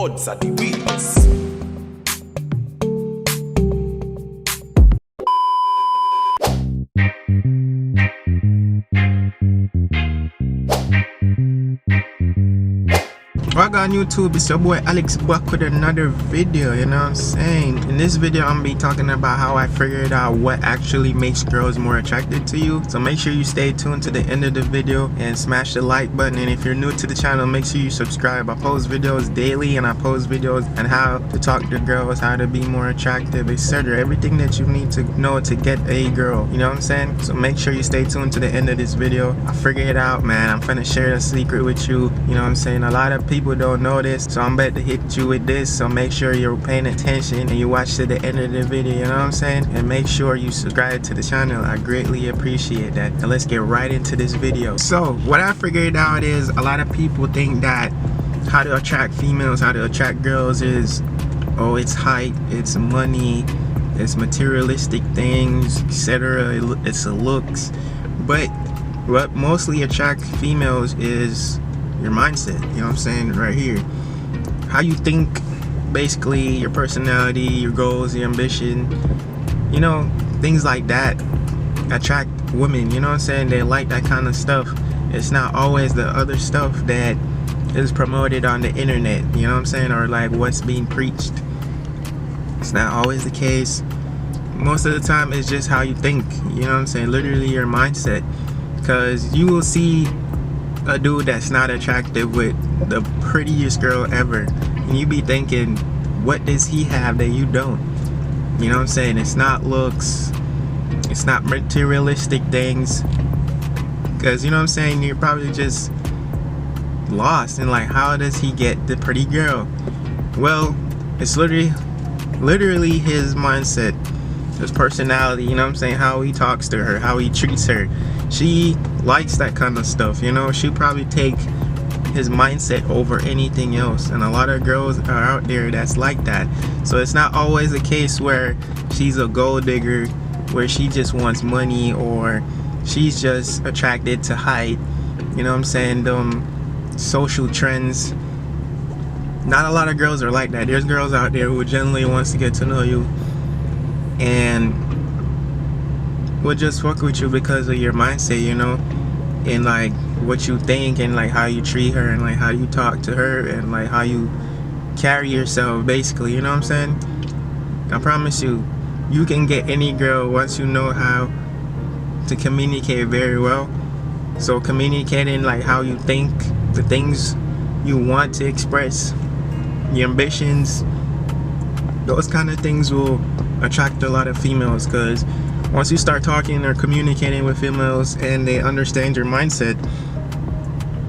odds are the realest. Welcome on YouTube, it's your boy Alex back with another video, you know what I'm saying? In this video I'm gonna be talking about how I figured out what actually makes girls more attracted to you. So make sure you stay tuned to the end of the video and smash the like button, and if you're new to the channel, make sure you subscribe. I post videos daily and I post videos on how to talk to girls, how to be more attractive, etc. Everything that you need to know to get a girl, you know what I'm saying? So make sure you stay tuned to the end of this video. I figured it out, man. I'm finna share a secret with you, you know what I'm saying? A lot of people don't know this, so I'm about to hit you with this, so make sure you're paying attention and you watch to the end of the video, you know what I'm saying? And make sure you subscribe to the channel. I greatly appreciate that. And let's get right into this video. So what I figured out is a lot of people think that how to attract females, how to attract girls is, oh, it's height, it's money, it's materialistic things, etc. It's a looks. But what mostly attracts females is your mindset, you know what I'm saying, right here. How you think, basically, your personality, your goals, your ambition, you know, things like that attract women, you know what I'm saying? They like that kind of stuff. It's not always the other stuff that is promoted on the internet, you know what I'm saying, or like what's being preached. It's not always the case. Most of the time it's just how you think, you know what I'm saying, literally your mindset. Because you will see a dude that's not attractive with the prettiest girl ever, and you be thinking, what does he have that you don't? You know what I'm saying? It's not looks, it's not materialistic things, because you know what I'm saying, you're probably just lost in like, how does he get the pretty girl? Well, it's literally his mindset, his personality, you know what I'm saying, how he talks to her, how he treats her. She likes that kind of stuff, you know. She'll probably take his mindset over anything else, and a lot of girls are out there that's like that. So it's not always a case where she's a gold digger, where she just wants money, or she's just attracted to height, you know what I'm saying, social trends. Not a lot of girls are like that. There's girls out there who genuinely wants to get to know you and will just fuck with you because of your mindset, you know, and like what you think, and like how you treat her, and like how you talk to her, and like how you carry yourself, basically, you know what I'm saying? I promise you, you can get any girl once you know how to communicate very well. So communicating like how you think, the things you want to express, your ambitions, those kind of things will attract a lot of females. Because once you start talking or communicating with females and they understand your mindset,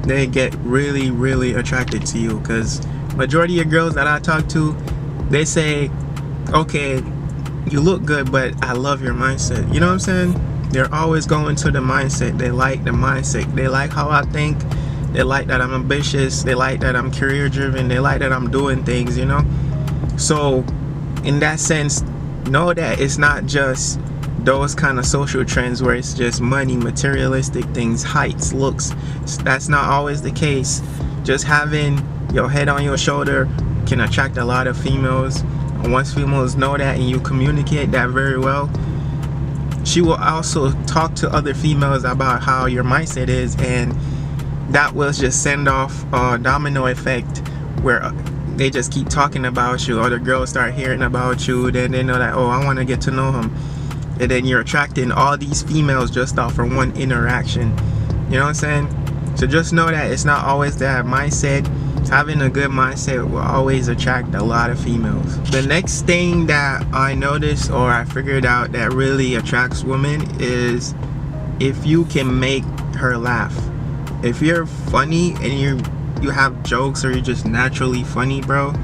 they get really attracted to you. Because majority of girls that I talk to, they say, okay, you look good, but I love your mindset, you know what I'm saying? They're always going to the mindset. They like the mindset. They like how I think. They like that I'm ambitious. They like that I'm career driven. They like that I'm doing things, you know. So in that sense, know that it's not just those kind of social trends where it's just money, materialistic things, heights, looks. That's not always the case. Just having your head on your shoulder can attract a lot of females. And once females know that and you communicate that very well, she will also talk to other females about how your mindset is, and that will just send off a domino effect where they just keep talking about you, or the girls start hearing about you, then they know that, oh, I want to get to know him. And then you're attracting all these females just off from one interaction, you know what I'm saying? So just know that it's not always that mindset. Having a good mindset will always attract a lot of females. The next thing that I noticed, or I figured out, that really attracts women is if you can make her laugh. If you're funny and you have jokes, or you're just naturally funny, bro,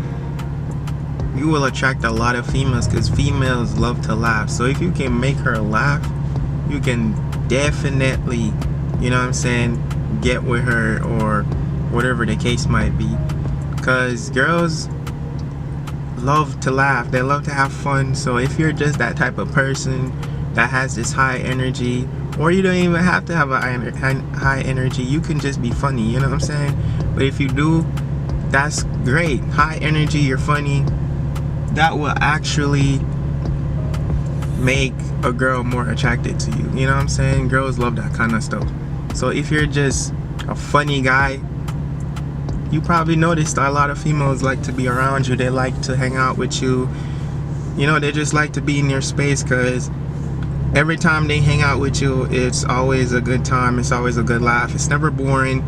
you will attract a lot of females, because females love to laugh. So if you can make her laugh, you can definitely, you know what I'm saying, get with her, or whatever the case might be. Because girls love to laugh, they love to have fun. So if you're just that type of person that has this high energy, or you don't even have to have a high energy, you can just be funny, you know what I'm saying? But if you do, that's great. High energy, you're funny. That will actually make a girl more attracted to you. You know what I'm saying? Girls love that kind of stuff. So if you're just a funny guy, you probably noticed a lot of females like to be around you. They like to hang out with you. You know, they just like to be in your space, because every time they hang out with you, it's always a good time. It's always a good laugh. It's never boring.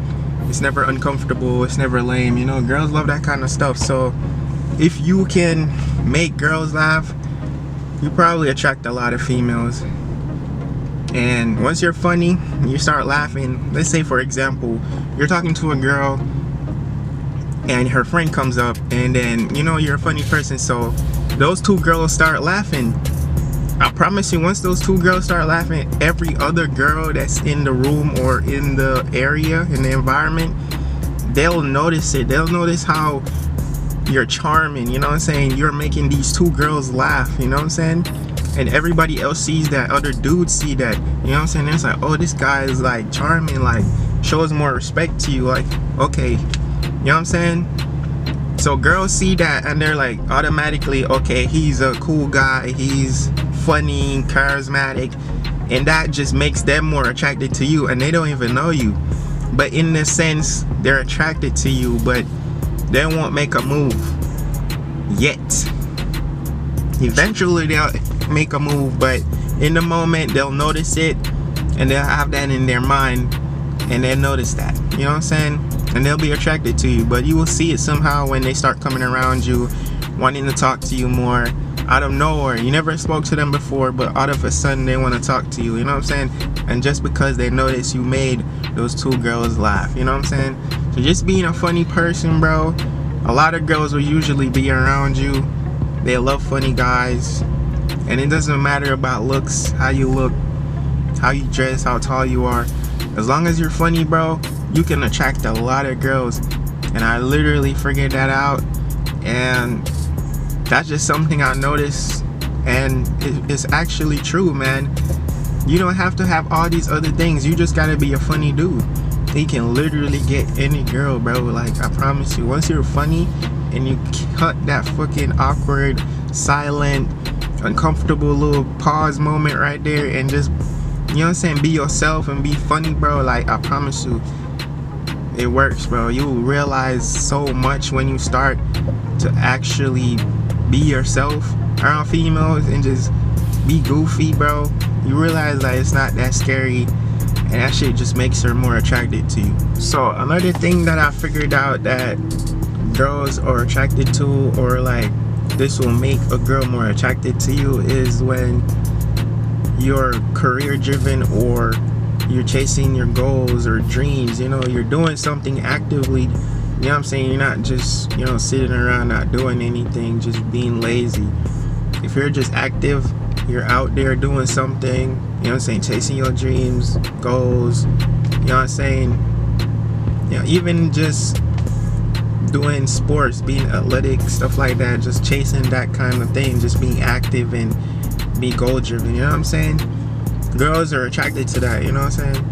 It's never uncomfortable. It's never lame. You know, girls love that kind of stuff. So if you can make girls laugh, you probably attract a lot of females. And once you're funny, you start laughing. Let's say, for example, you're talking to a girl and her friend comes up, and then, you know, you're a funny person, so those two girls start laughing. I promise you, once those two girls start laughing, every other girl that's in the room or in the area, in the environment, they'll notice it. They'll notice how you're charming, you know what I'm saying? You're making these two girls laugh, you know what I'm saying? And everybody else sees that, other dudes see that, you know what I'm saying? It's like, oh, this guy is like charming, like shows more respect to you, like, okay, you know what I'm saying? So girls see that and they're like automatically, okay, he's a cool guy, he's funny, charismatic, and that just makes them more attracted to you, and they don't even know you. But in this sense, they're attracted to you, but they won't make a move yet. Eventually they'll make a move, but in the moment they'll notice it, and they'll have that in their mind, and they'll notice that, you know what I'm saying? And they'll be attracted to you, but you will see it somehow when they start coming around you, wanting to talk to you more out of nowhere. You never spoke to them before, but out of a sudden they want to talk to you, you know what I'm saying? And just because they notice you made those two girls laugh, you know what I'm saying? So just being a funny person, bro, a lot of girls will usually be around you. They love funny guys, and it doesn't matter about looks, how you look, how you dress, how tall you are. As long as you're funny, bro, you can attract a lot of girls. And I literally figured that out, and that's just something I noticed, and it's actually true, man. You don't have to have all these other things. You just gotta be a funny dude. You can literally get any girl, bro. Like, I promise you, once you're funny and you cut that fucking awkward, silent, uncomfortable little pause moment right there, and just, you know what I'm saying, be yourself and be funny, bro, like, I promise you, it works, bro. You will realize so much when you start to actually be yourself around females and just be goofy, bro. You realize that it's not that scary, and that shit just makes her more attracted to you. So another thing that I figured out that girls are attracted to, or like this will make a girl more attracted to you, is when you're career driven, or you're chasing your goals or dreams. You know, you're doing something actively, you know what I'm saying? You're not just, you know, sitting around not doing anything, just being lazy. If you're just active, you're out there doing something, you know what I'm saying, chasing your dreams, goals, you know what I'm saying? You know, even just doing sports, being athletic, stuff like that, just chasing that kind of thing, just being active and be goal driven, you know what I'm saying? Girls are attracted to that, you know what I'm saying?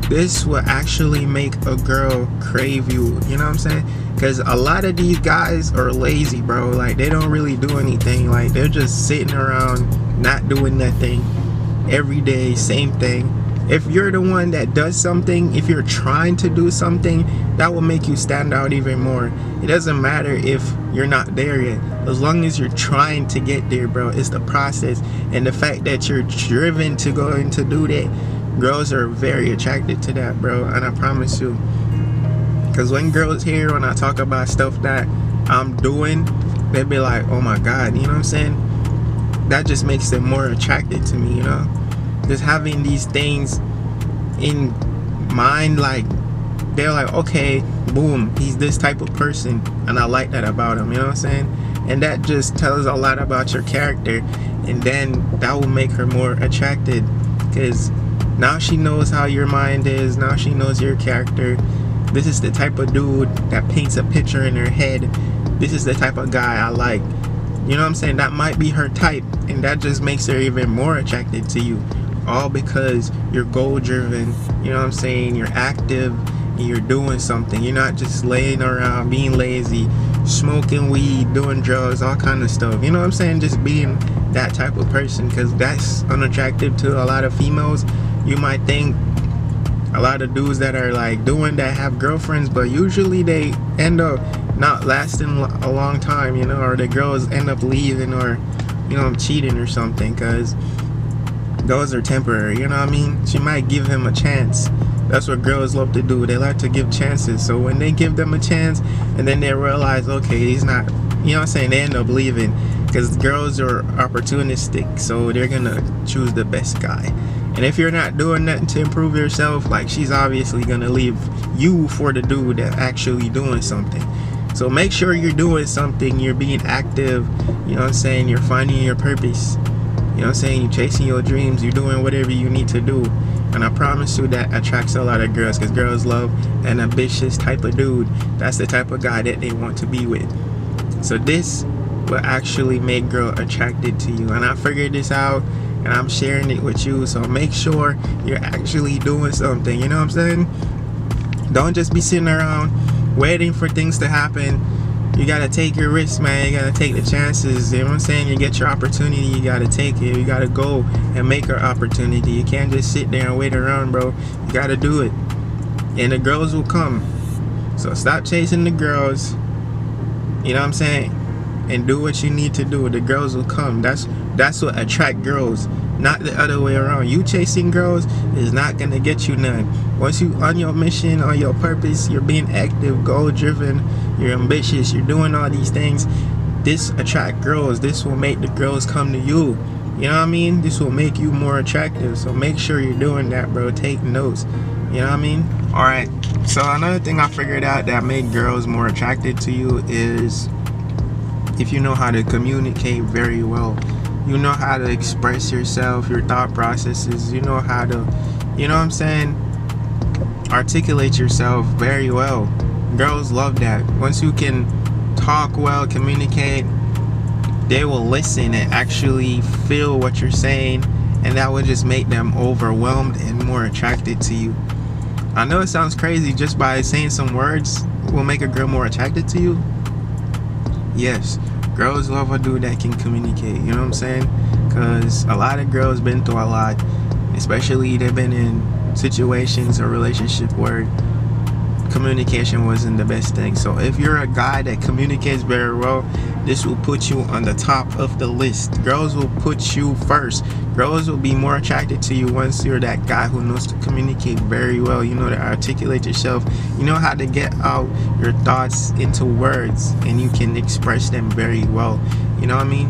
This will actually make a girl crave you, you know what I'm saying? Because a lot of these guys are lazy, bro. Like, they don't really do anything. Like, they're just sitting around not doing nothing every day, same thing. If you're the one that does something, if you're trying to do something, that will make you stand out even more. It doesn't matter if you're not there yet. As long as you're trying to get there, bro, it's the process. And the fact that you're driven to go and to do that, girls are very attracted to that, bro. And I promise you, because when girls hear when I talk about stuff that I'm doing, they be like, oh my God, you know what I'm saying? That just makes them more attracted to me, you know? Just having these things in mind, like, they're like, okay, boom, he's this type of person, and I like that about him, you know what I'm saying? And that just tells a lot about your character, and then that will make her more attracted, because now she knows how your mind is, now she knows your character. This is the type of dude that paints a picture in her head. This is the type of guy I like. You know what I'm saying? That might be her type, and that just makes her even more attracted to you. All because you're goal driven, you know what I'm saying? You're active, and you're doing something. You're not just laying around being lazy, smoking weed, doing drugs, all kind of stuff. You know what I'm saying? Just being that type of person, because that's unattractive to a lot of females. You might think a lot of dudes that are like doing that have girlfriends, but usually they end up not lasting a long time, you know, or the girls end up leaving, or, you know, cheating or something, because those are temporary, you know what I mean? She might give him a chance. That's what girls love to do. They like to give chances. So when they give them a chance and then they realize, okay, he's not, you know what I'm saying, they end up leaving, because girls are opportunistic, so they're gonna choose the best guy. And if you're not doing nothing to improve yourself, like, she's obviously gonna leave you for the dude that actually doing something. So make sure you're doing something, you're being active, you know what I'm saying, you're finding your purpose, you know what I'm saying, you're chasing your dreams, you're doing whatever you need to do. And I promise you that attracts a lot of girls, because girls love an ambitious type of dude. That's the type of guy that they want to be with. So this will actually make girls attracted to you. And I figured this out, and I'm sharing it with you. So make sure you're actually doing something, you know what I'm saying? Don't just be sitting around waiting for things to happen. You gotta take your risks, man. You gotta take the chances. You know what I'm saying? You get your opportunity, you gotta take it. You gotta go and make your opportunity. You can't just sit there and wait around, bro. You gotta do it. And the girls will come. So stop chasing the girls. You know what I'm saying? And do what you need to do. The girls will come. That's what attract girls, not the other way around. You chasing girls is not gonna get you none. Once you on your mission, on your purpose, you're being active, goal driven, you're ambitious, you're doing all these things, this attract girls. This will make the girls come to you. You know what I mean? This will make you more attractive. So make sure you're doing that, bro. Take notes. You know what I mean? Alright, so another thing I figured out that made girls more attracted to you is if you know how to communicate very well. You know how to express yourself, your thought processes. You know how to, you know what I'm saying, articulate yourself very well. Girls love that. Once you can talk well, communicate, they will listen and actually feel what you're saying, and that will just make them overwhelmed and more attracted to you. I know it sounds crazy, just by saying some words will make a girl more attracted to you. Yes, girls love a dude that can communicate, you know what I'm saying? Because a lot of girls been through a lot, especially they've been in situations or relationship where communication wasn't the best thing. So if you're a guy that communicates very well, this will put you on the top of the list. Girls will put you first. Girls will be more attracted to you once you're that guy who knows to communicate very well. You know to articulate yourself. You know how to get out your thoughts into words, and you can express them very well. You know what I mean?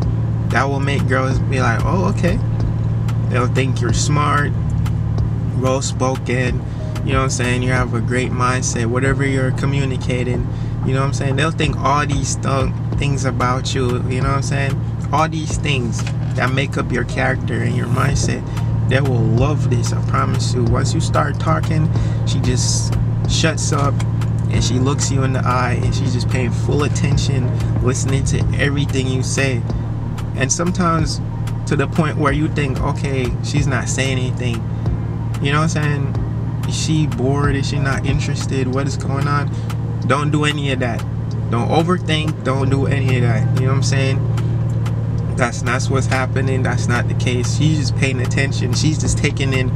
That will make girls be like, oh, okay. They'll think you're smart, well spoken. You know what I'm saying? You have a great mindset. Whatever you're communicating, you know what I'm saying? They'll think all these things about you. You know what I'm saying? All these things that make up your character and your mindset. They will love this, I promise you. Once you start talking, she just shuts up and she looks you in the eye, and she's just paying full attention, listening to everything you say. And sometimes to the point where you think, okay, she's not saying anything. You know what I'm saying? Is she bored? Is she not interested? What is going on? Don't do any of that. Don't overthink. Don't do any of that. You know what I'm saying? That's not what's happening. That's not the case. She's just paying attention. She's just taking in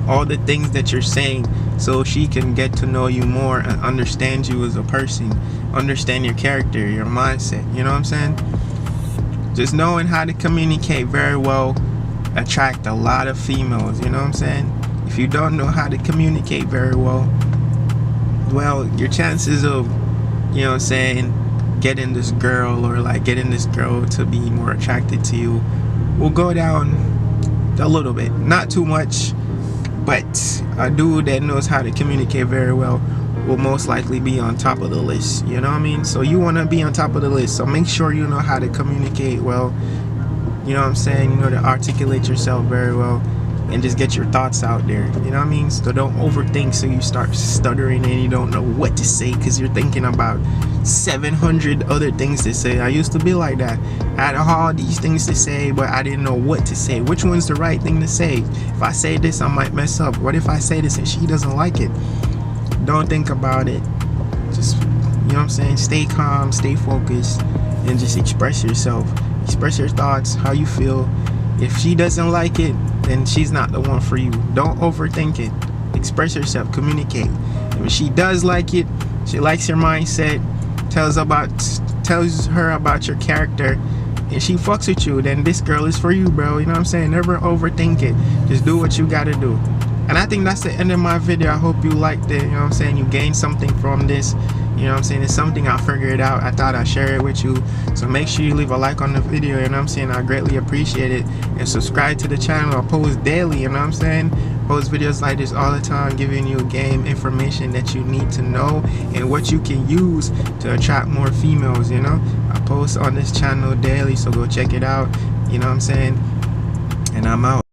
all the things that you're saying, so she can get to know you more and understand you as a person, understand your character, your mindset. You know what I'm saying? Just knowing how to communicate very well attract a lot of females. You know what I'm saying? If you don't know how to communicate very well, your chances of, you know what I'm saying, getting this girl, or like getting this girl to be more attracted to you, will go down a little bit. Not too much, but a dude that knows how to communicate very well will most likely be on top of the list. You know what I mean? So you want to be on top of the list. So make sure you know how to communicate well. You know what I'm saying? You know to articulate yourself very well, and just get your thoughts out there. You know what I mean? So don't overthink, so you start stuttering and you don't know what to say because you're thinking about 700 other things to say. I used to be like that. I had all these things to say, but I didn't know what to say. Which one's the right thing to say? If I say this, I might mess up. What if I say this and she doesn't like it? Don't think about it. Just, you know what I'm saying, stay calm, stay focused, and just express yourself. Express your thoughts, how you feel. If she doesn't like it, then she's not the one for you. Don't overthink it. Express yourself, communicate. If she does like it, she likes your mindset, tells her about your character, and she fucks with you, then this girl is for you, bro. You know what I'm saying? Never overthink it. Just do what you gotta do. And I think that's the end of my video. I hope you liked it. You know what I'm saying? You gained something from this. You know what I'm saying? It's something I figured out. I thought I'd share it with you. So make sure you leave a like on the video. You know what I'm saying? I greatly appreciate it. And subscribe to the channel. I post daily. You know what I'm saying? Post videos like this all the time, giving you game information that you need to know and what you can use to attract more females. You know, I post on this channel daily, so go check it out. You know what I'm saying? And I'm out.